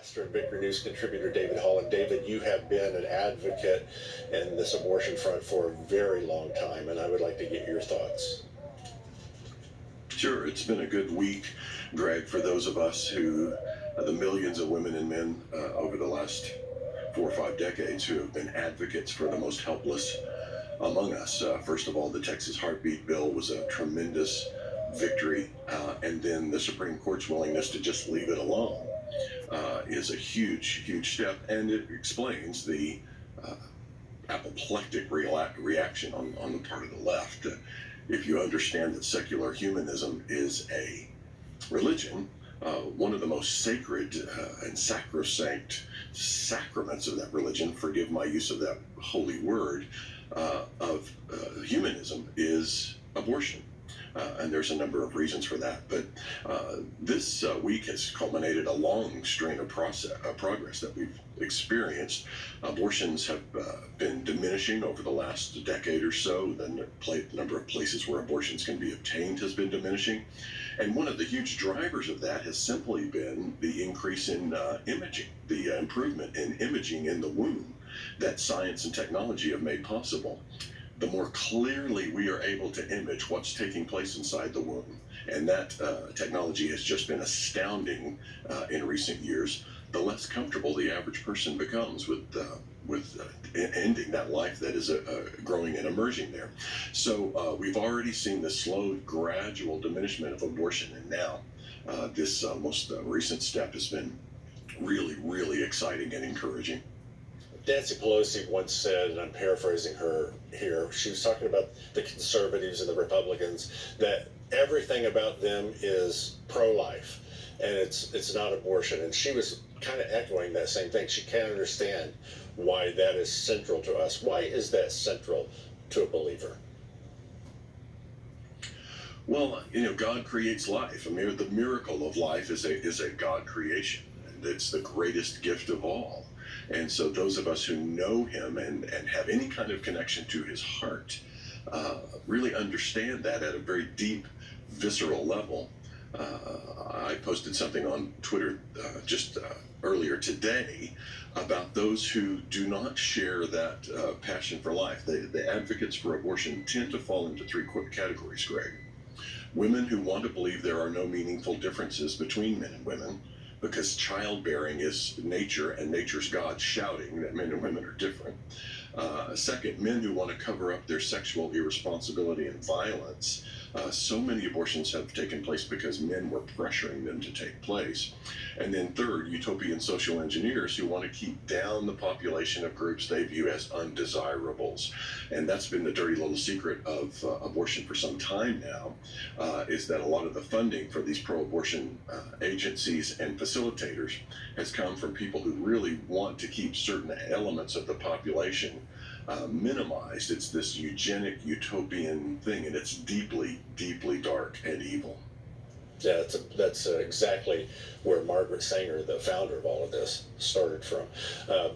Pastor and Victory News contributor David Holland. David, you have been an advocate in this abortion front for a very long time, and I would like to get your thoughts. Sure, it's been a good week, Greg, for those of us who, the millions of women and men over the last 4 or 5 decades who have been advocates for the most helpless among us. First of all, the Texas Heartbeat Bill was a tremendous victory, and then the Supreme Court's willingness to just leave it alone is a huge, huge step, and it explains the apoplectic reaction on the part of the left. If you understand that secular humanism is a religion, one of the most sacred and sacrosanct sacraments of that religion, forgive my use of that holy word, of humanism is abortion. And there's a number of reasons for that. But this week has culminated a long string of progress that we've experienced. Abortions have been diminishing over the last decade or so. The number of places where abortions can be obtained has been diminishing. And one of the huge drivers of that has simply been the increase in imaging, the improvement in imaging in the womb that science and technology have made possible. The more clearly we are able to image what's taking place inside the womb, and that technology has just been astounding in recent years, the less comfortable the average person becomes with ending that life that is growing and emerging there. So we've already seen the slow, gradual diminishment of abortion, and now this most recent step has been really, really exciting and encouraging. Nancy Pelosi once said, and I'm paraphrasing her here, she was talking about the conservatives and the Republicans, that everything about them is pro-life and it's not abortion. And she was kind of echoing that same thing. She can't understand why that is central to us. Why is that central to a believer? Well, God creates life. I mean, the miracle of life is a God creation, and it's the greatest gift of all. And so those of us who know him and have any kind of connection to his heart really understand that at a very deep, visceral level. I posted something on Twitter just earlier today about those who do not share that passion for life. The advocates for abortion tend to fall into three categories, Greg. Women who want to believe there are no meaningful differences between men and women, because childbearing is nature and nature's God shouting that men and women are different. Second, men who want to cover up their sexual irresponsibility and violence. So many abortions have taken place because men were pressuring them to take place. And then third, utopian social engineers who want to keep down the population of groups they view as undesirables. And that's been the dirty little secret of abortion for some time now, is that a lot of the funding for these pro-abortion agencies and facilitators has come from people who really want to keep certain elements of the population minimized. It's this eugenic utopian thing, and it's deeply, deeply dark and evil. Yeah, that's exactly where Margaret Sanger, the founder of all of this, started from.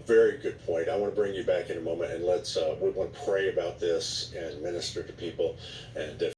Very good point. I want to bring you back in a moment, and we want to pray about this and minister to people. And